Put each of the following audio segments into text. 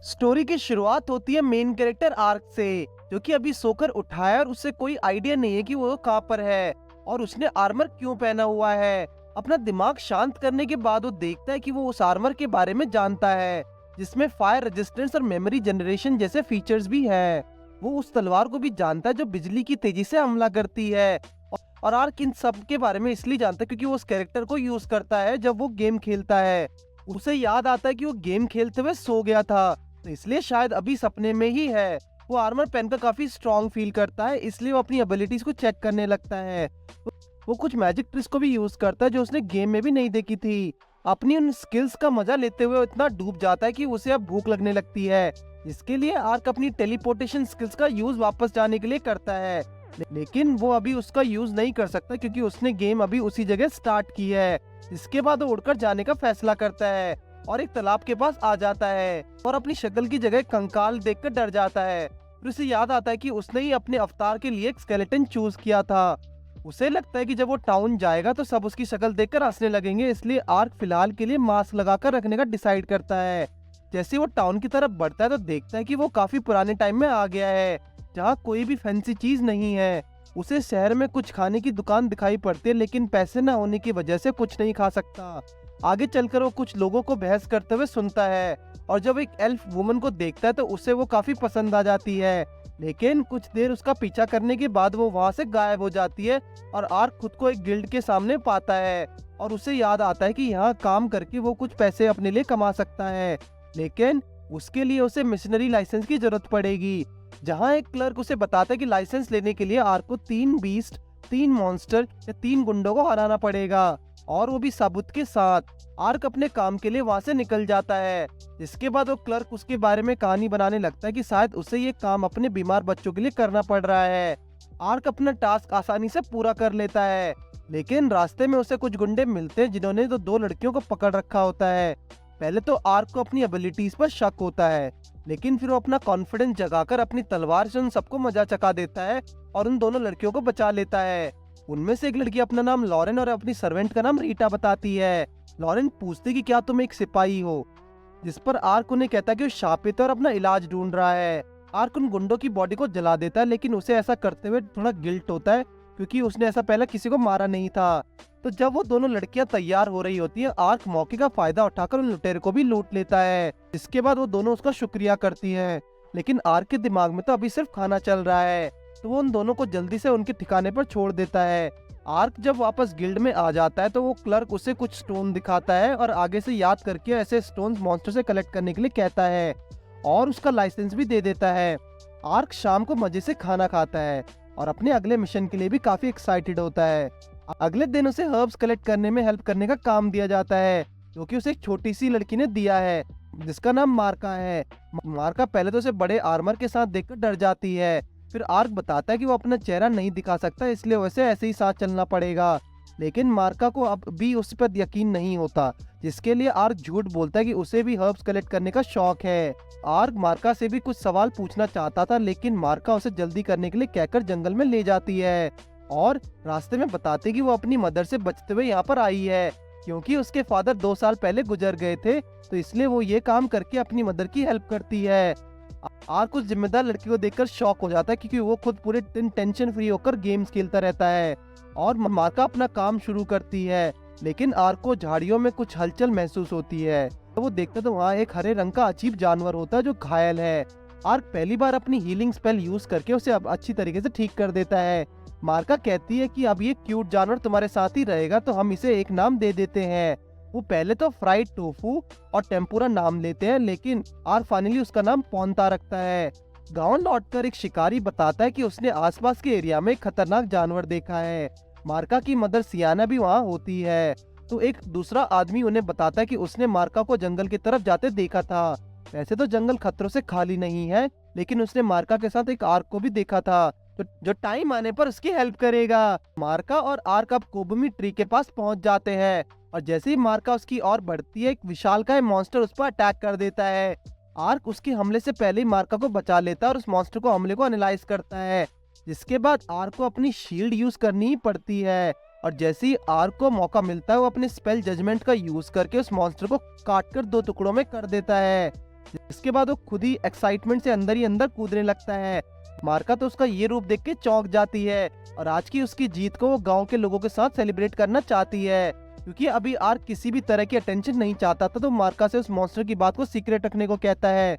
Story की शुरुआत होती है मेन कैरेक्टर आर्क से, जो कि अभी सोकर उठा है और उसे कोई आइडिया नहीं है कि वो कहाँ पर है और उसने आर्मर क्यों पहना हुआ है। अपना दिमाग शांत करने के बाद वो देखता है कि वो उस आर्मर के बारे में जानता है, जिसमें फायर रेजिस्टेंस और मेमोरी जनरेशन जैसे फीचर्स भी है। वो उस तलवार को भी जानता है जो बिजली की तेजी से हमला करती है। और आर्क इन सब के बारे में इसलिए जानता है क्योंकि वो उस कैरेक्टर को यूज करता है जब वो गेम खेलता है। उसे याद आता है कि वो गेम खेलते हुए सो गया था, तो इसलिए शायद अभी सपने में ही है। वो आर्मर पहनकर काफी स्ट्रॉन्ग फील करता है, इसलिए वो अपनी एबिलिटीज को चेक करने लगता है। वो कुछ मैजिक ट्रिक्स को भी यूज करता है जो उसने गेम में भी नहीं देखी थी। अपनी उन स्किल्स का मजा लेते हुए वो इतना डूब जाता है कि उसे अब भूख लगने लगती है, जिसके लिए आर्क अपनी टेलीपोर्टेशन स्किल्स का यूज वापस जाने के लिए करता है। लेकिन वो अभी उसका यूज नहीं कर सकता क्योंकि उसने गेम अभी उसी जगह स्टार्ट की है। इसके बाद वो उड़कर जाने का फैसला करता है और एक तालाब के पास आ जाता है और अपनी शक्ल की जगह कंकाल देखकर डर जाता है। फिर उसे याद आता है कि उसने ही अपने अवतार के लिए एक स्केलेटन चूज किया था। उसे लगता है कि जब वो टाउन जाएगा तो सब उसकी शक्ल देखकर हंसने लगेंगे, इसलिए आर्क फिलहाल के लिए मास्क लगाकर रखने का डिसाइड करता है। जैसे वो टाउन की तरफ बढ़ता है तो देखता है कि वो काफी पुराने टाइम में आ गया है, जहाँ कोई भी फैंसी चीज नहीं है। उसे शहर में कुछ खाने की दुकान दिखाई पड़ती है, लेकिन पैसे न होने की वजह से कुछ नहीं खा सकता। आगे चलकर वो कुछ लोगों को बहस करते हुए सुनता है और जब एक एल्फ वुमन को देखता है तो उसे वो काफी पसंद आ जाती है। लेकिन कुछ देर उसका पीछा करने के बाद वो वहां से गायब हो जाती है और आर्क खुद को एक गिल्ड के सामने पाता है और उसे याद आता है कि यहाँ काम करके वो कुछ पैसे अपने लिए कमा सकता है। लेकिन उसके लिए उसे मिशनरी लाइसेंस की जरूरत पड़ेगी, जहाँ एक क्लर्क उसे बताता है कि लाइसेंस लेने के लिए आर्क को 3 बीस्ट, 3 मॉन्स्टर या 3 गुंडों को हराना पड़ेगा, और वो भी साबुत के साथ। आर्क अपने काम के लिए वहां से निकल जाता है। इसके बाद वो क्लर्क उसके बारे में कहानी बनाने लगता है कि शायद उसे ये काम अपने बीमार बच्चों के लिए करना पड़ रहा है। आर्क अपना टास्क आसानी से पूरा कर लेता है, लेकिन रास्ते में उसे कुछ गुंडे मिलते हैं जिन्होंने तो 2 लड़कियों को पकड़ रखा होता है। पहले तो आर्क को अपनी एबिलिटीज पर शक होता है, लेकिन फिर वो अपना कॉन्फिडेंस जगाकर अपनी तलवार से उन सबको मजा चका देता है और उन दोनों लड़कियों को बचा लेता है। उनमें से एक लड़की अपना नाम लॉरेन और अपनी सर्वेंट का नाम रीटा बताती है। लॉरेन पूछती कि क्या तुम एक सिपाही हो, जिस पर आर्क उन्हें कहता है कि वो शापित है और अपना इलाज ढूंढ रहा है। आर्क उन गुंडों की बॉडी को जला देता है, लेकिन उसे ऐसा करते हुए थोड़ा गिल्ट होता है क्योंकि उसने ऐसा पहले किसी को मारा नहीं था। तो जब वो दोनों लड़कियां तैयार हो रही होती हैं, आर्क मौके का फायदा उठाकर उन लुटेरे को भी लूट लेता है। इसके बाद वो दोनों उसका शुक्रिया करती हैं, लेकिन आर्क के दिमाग में तो अभी सिर्फ खाना चल रहा है, तो वो उन दोनों को जल्दी से उनके ठिकाने पर छोड़ देता है। आर्क जब वापस गिल्ड में आ जाता है तो वो क्लर्क उसे कुछ स्टोन दिखाता है और आगे से याद करके ऐसे स्टोन्स मॉन्स्टर से कलेक्ट करने के लिए कहता है और उसका लाइसेंस भी दे देता है। आर्क शाम को मजे से खाना खाता है और अपने अगले मिशन के लिए भी काफी एक्साइटेड होता है। अगले दिन उसे हर्ब्स कलेक्ट करने में हेल्प करने का काम दिया जाता है, जो कि उसे एक छोटी सी लड़की ने दिया है जिसका नाम मार्का है। मार्का पहले तो उसे बड़े आर्मर के साथ देखकर डर जाती है। फिर आर्क बताता है कि वो अपना चेहरा नहीं दिखा सकता, इसलिए वैसे ऐसे ही साथ चलना पड़ेगा। लेकिन मार्का को अब भी उस पर यकीन नहीं होता, जिसके लिए आर्क झूठ बोलता है कि उसे भी हर्ब्स कलेक्ट करने का शौक है। आर्क मार्का से भी कुछ सवाल पूछना चाहता था, लेकिन मार्का उसे जल्दी करने के लिए कहकर जंगल में ले जाती है और रास्ते में बताते कि वो अपनी मदर से बचते हुए यहाँ पर आई है, क्योंकि उसके फादर 2 साल पहले गुजर गए थे, तो इसलिए वो ये काम करके अपनी मदर की हेल्प करती है। आर्क उस जिम्मेदार लड़की को देखकर शॉक हो जाता है क्योंकि वो खुद पूरे दिन टेंशन फ्री होकर गेम्स खेलता रहता है और मार्का अपना काम शुरू करती है। लेकिन आर्क को झाड़ियों में कुछ हलचल महसूस होती है, तो वो देखता तो वहाँ एक हरे रंग का अजीब जानवर होता है जो घायल है। आर्क पहली बार अपनी हीलिंग स्पेल यूज करके उसे अब अच्छी तरीके से ठीक कर देता है। मार्का कहती है कि अब ये क्यूट जानवर तुम्हारे साथ ही रहेगा, तो हम इसे एक नाम दे देते हैं। वो पहले तो फ्राइड टोफू और टेम्पुरा नाम लेते हैं, लेकिन आर्क फाइनली उसका नाम पोंता रखता है। गांव लौटकर एक शिकारी बताता है कि उसने आसपास के एरिया में एक खतरनाक जानवर देखा है। मार्का की मदर सियाना भी वहाँ होती है, तो एक दूसरा आदमी उन्हें बताता है कि उसने मार्का को जंगल की तरफ जाते देखा था। वैसे तो जंगल खतरों से खाली नहीं है, लेकिन उसने मार्का के साथ एक आर्क को भी देखा था जो टाइम आने पर उसकी हेल्प करेगा। मार्का और आर्क अब कोबुमी ट्री के पास पहुंच जाते हैं और जैसे ही मार्का उसकी ओर बढ़ती है, एक विशालकाय मॉन्स्टर उस पर अटैक कर देता है। आर्क उसके हमले से पहले ही मार्का को बचा लेता है और उस मॉन्स्टर को हमले को एनालाइज करता है, जिसके बाद आर्क को अपनी शील्ड यूज करनी ही पड़ती है। और जैसे ही आर्क को मौका मिलता है, वो अपने स्पेल जजमेंट का यूज करके उस मॉन्स्टर को काटकर 2 टुकड़ों में कर देता है। इसके बाद वो खुद ही एक्साइटमेंट से अंदर ही अंदर कूदने लगता है। मार्का तो उसका ये रूप देख के चौंक जाती है और आज की उसकी जीत को वो गांव के लोगों के साथ सेलिब्रेट करना चाहती है। क्योंकि अभी आर्क किसी भी तरह की अटेंशन नहीं चाहता था, तो मार्का से उस मॉन्स्टर की बात को सीक्रेट रखने को कहता है।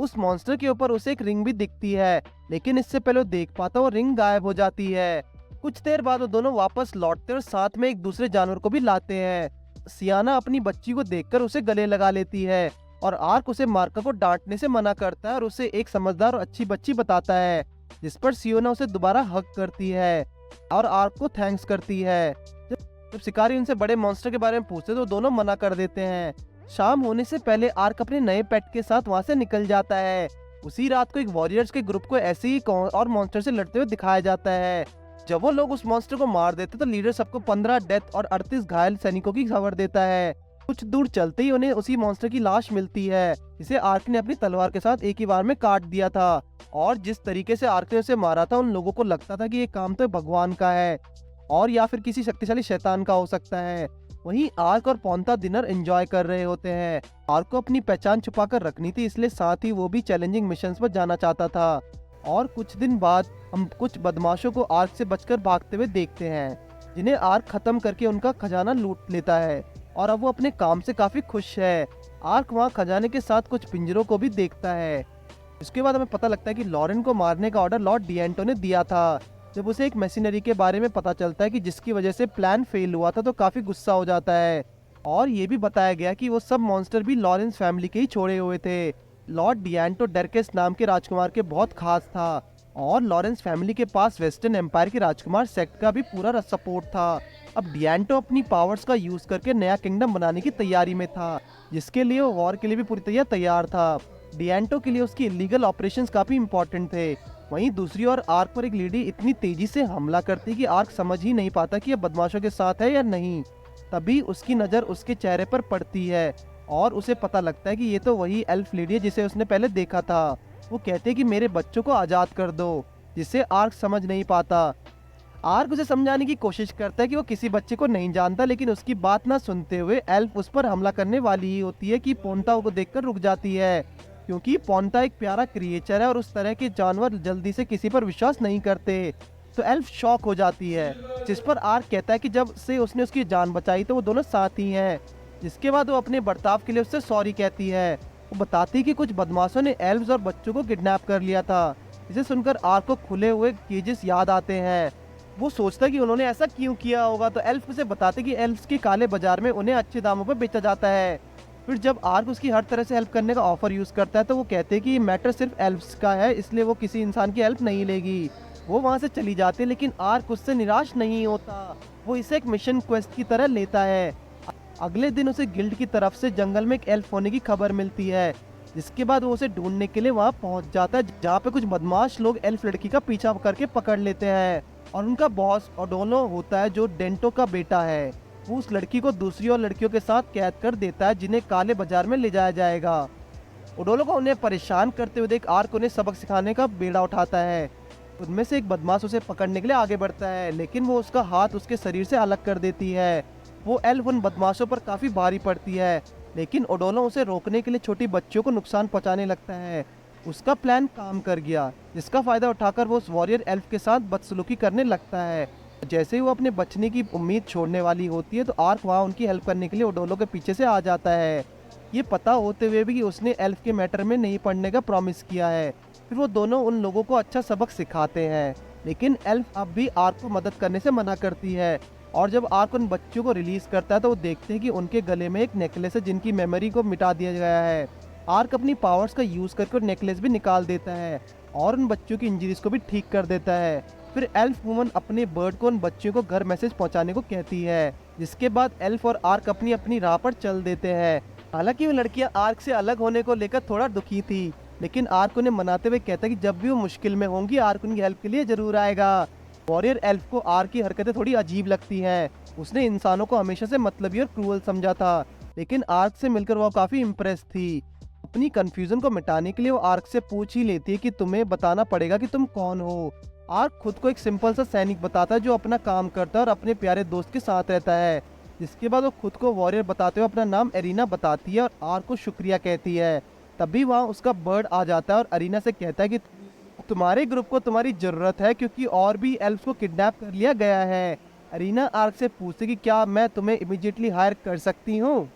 उस मॉन्स्टर के ऊपर उसे एक रिंग भी दिखती है, लेकिन इससे पहले वो देख पाता वो रिंग गायब हो जाती है। कुछ देर बाद वो दोनों वापस लौटते और साथ में एक दूसरे जानवर को भी लाते हैं। सियाना अपनी बच्ची को देखकर उसे गले लगा लेती है और आर्क उसे मार्का को डांटने से मना करता है और उसे एक समझदार और अच्छी बच्ची बताता है, जिस पर सियोना उसे दोबारा हक करती है और आर्क को थैंक्स करती है। जब शिकारी उनसे बड़े मॉन्स्टर के बारे में पूछते तो दोनों मना कर देते हैं। शाम होने से पहले आर्क अपने नए पेट के साथ वहां से निकल जाता है। उसी रात को एक वॉरियर्स के ग्रुप को ऐसे ही और मॉन्स्टर से लड़ते हुए दिखाया जाता है। जब वो लोग उस मॉन्स्टर को मार देते तो लीडर सबको 15 डेथ और 38 घायल सैनिकों की खबर देता है। कुछ दूर चलते ही उन्हें उसी मॉन्स्टर की लाश मिलती है, जिसे आर्क ने अपनी तलवार के साथ एक ही बार में काट दिया था। और जिस तरीके से आर्क ने उसे मारा था, उन लोगों को लगता था कि ये काम तो भगवान का है और या फिर किसी शक्तिशाली शैतान का हो सकता है। वहीं आर्क और पोंता डिनर एंजॉय कर रहे होते हैं। आर्क को अपनी पहचान छुपा कर रखनी थी, इसलिए साथ ही वो भी चैलेंजिंग मिशंस पर जाना चाहता था। और कुछ दिन बाद हम कुछ बदमाशों को आर्क से बचकर भागते हुए देखते हैं, जिन्हें आर्क खत्म करके उनका खजाना लूट लेता है और अब वो अपने काम से काफी खुश है। आर्क वहाँ खजाने के साथ कुछ पिंजरों को भी देखता है। इसके बाद हमें पता लगता है कि लॉरेन को मारने का ऑर्डर लॉर्ड डिएंटो ने दिया था। जब उसे एक मशीनरी के बारे में पता चलता है कि जिसकी वजह से प्लान फेल हुआ था, तो काफी गुस्सा हो जाता है। और ये भी बताया गया कि वो सब मॉन्स्टर भी लॉरेंस फैमिली के ही छोड़े हुए थे। लॉर्ड डिएंटो डरकेस नाम के राजकुमार के बहुत खास था और लॉरेंस फैमिली के पास वेस्टर्न एम्पायर के राजकुमार सेक्ट का भी पूरा सपोर्ट था। अब डिएंटो अपनी पावर्स का यूज करके नया किंगडम बनाने की तैयारी में था, जिसके लिए वो वॉर के लिए भी पूरी तरह तैयार था। डिएंटो के लिए उसकी इलीगल ऑपरेशंस काफी इंपॉर्टेंट थे। वहीं दूसरी ओर आर्क पर एक लेडी इतनी तेजी से हमला करती कि आर्क समझ ही नहीं पाता कि यह बदमाशों के साथ है या नहीं। तभी उसकी नजर उसके चेहरे पर पड़ती है और उसे पता लगता है कि ये तो वही एल्फ लेडी है जिसे उसने पहले देखा था। वो कहते हैं कि मेरे बच्चों को आजाद कर दो, जिसे आर्क समझ नहीं पाता। आर्क उसे समझाने की कोशिश करता है कि वो किसी बच्चे को नहीं जानता, लेकिन उसकी बात ना सुनते हुए एल्फ उस पर हमला करने वाली ही होती है कि पोंता को देखकर रुक जाती है, क्योंकि पोंता एक प्यारा क्रिएचर है और उस तरह के जानवर जल्दी से किसी पर विश्वास नहीं करते। तो एल्फ शॉक हो जाती है, जिस पर आर्क कहता है कि जब से उसने उसकी जान बचाई तो वो दोनों साथ ही हैं। जिसके बाद वो अपने बर्ताव के लिए उससे सॉरी कहती है। वो बताती है कि कुछ बदमाशों ने एल्व्स और बच्चों को किडनैप कर लिया था। इसे सुनकर आर्क को खुले हुए केजेस याद आते हैं। वो सोचता है कि उन्होंने ऐसा क्यों किया होगा, तो एल्फ उसे बताते कि एल्व्स के काले बाजार में उन्हें अच्छे दामों पर बेचा जाता है। फिर जब आर्क उसकी हर तरह से हेल्प करने का ऑफर यूज करता है, तो वो कहते हैं कि ये मैटर सिर्फ एल्व्स का है, इसलिए वो किसी इंसान की हेल्प नहीं लेगी। वो वहाँ से चली जाती है, लेकिन आर्क उससे निराश नहीं होता। वो इसे एक मिशन क्वेस्ट की तरह लेता है। अगले दिन उसे गिल्ड की तरफ से जंगल में एक एल्फ होने की खबर मिलती है, जिसके बाद वो उसे ढूंढने के लिए वहाँ पहुँच जाता है, जहाँ पे कुछ बदमाश लोग एल्फ लड़की का पीछा करके पकड़ लेते हैं। और उनका बॉस ओडोलो होता है, जो डेंटो का बेटा है। वो उस लड़की को दूसरी और लड़कियों के साथ कैद कर देता है, जिन्हें काले बाजार में ले जाया जाएगा। ओडोलो को उन्हें परेशान करते हुए देख आर्क उन्हें सबक सिखाने का बेड़ा उठाता है। उनमें से एक बदमाश उसे पकड़ने के लिए आगे बढ़ता है, लेकिन वो उसका हाथ उसके शरीर से अलग कर देती है। वो एल्फ उन बदमाशों पर काफी भारी पड़ती है, लेकिन ओडोलो उसे रोकने के लिए छोटी बच्चियों को नुकसान पहुंचाने लगता है। उसका प्लान काम कर गया, जिसका फायदा उठाकर वो उस वॉरियर एल्फ के साथ बदसलूकी करने लगता है। जैसे ही वो अपने बचने की उम्मीद छोड़ने वाली होती है, तो आर्क वहाँ उनकी हेल्प करने के लिए ओडोलो के पीछे से आ जाता है, ये पता होते हुए भी कि उसने एल्फ के मैटर में नहीं पढ़ने का प्रॉमिस किया है। फिर वो दोनों उन लोगों को अच्छा सबक सिखाते हैं, लेकिन एल्फ अब भी आर्क को मदद करने से मना करती है। और जब आर्क उन बच्चों को रिलीज करता है, तो वो देखते हैं कि उनके गले में एक नेकलेस है, जिनकी मेमोरी को मिटा दिया गया है। आर्क अपनी पावर्स का यूज करके नेकलेस भी निकाल देता है और उन बच्चों की इंजरीज को भी ठीक कर देता है। फिर एल्फ वुमन अपने बर्ड को उन बच्चों को घर मैसेज पहुंचाने को कहती है, जिसके बाद एल्फ और आर्क अपनी अपनी राह पर चल देते हैं। हालांकि वो लड़कियां आर्क से अलग होने को लेकर थोड़ा दुखी थी, लेकिन आर्क उन्हें मनाते हुए कहता है कि जब भी वो मुश्किल में होंगी, आर्क उनकी हेल्प के लिए जरूर आएगा। वॉरियर एल्फ को आर्क की हरकतें थोड़ी अजीब लगती हैं। उसने इंसानों को हमेशा से मतलबी और क्रूअल समझा था, लेकिन आर्क से मिलकर वो काफी इम्प्रेस थी। अपनी कंफ्यूजन को मिटाने के लिए वो आर्क से पूछ ही लेती है कि तुम्हें बताना पड़ेगा कि तुम कौन हो। आर्क खुद को एक सिंपल सा सैनिक बताता है, जो अपना काम करता है और अपने प्यारे दोस्त के साथ रहता है। जिसके बाद वो खुद को वॉरियर बताते हुए अपना नाम एरिना बताती है और आर्क को शुक्रिया कहती है। तभी वहाँ उसका बर्ड आ जाता है और अरीना से कहता है कि तुम्हारे ग्रुप को तुम्हारी ज़रूरत है क्योंकि और भी एल्फ्स को किडनैप कर लिया गया है। अरीना आर्क से पूछती कि क्या मैं तुम्हें इमीडिएटली हायर कर सकती हूँ?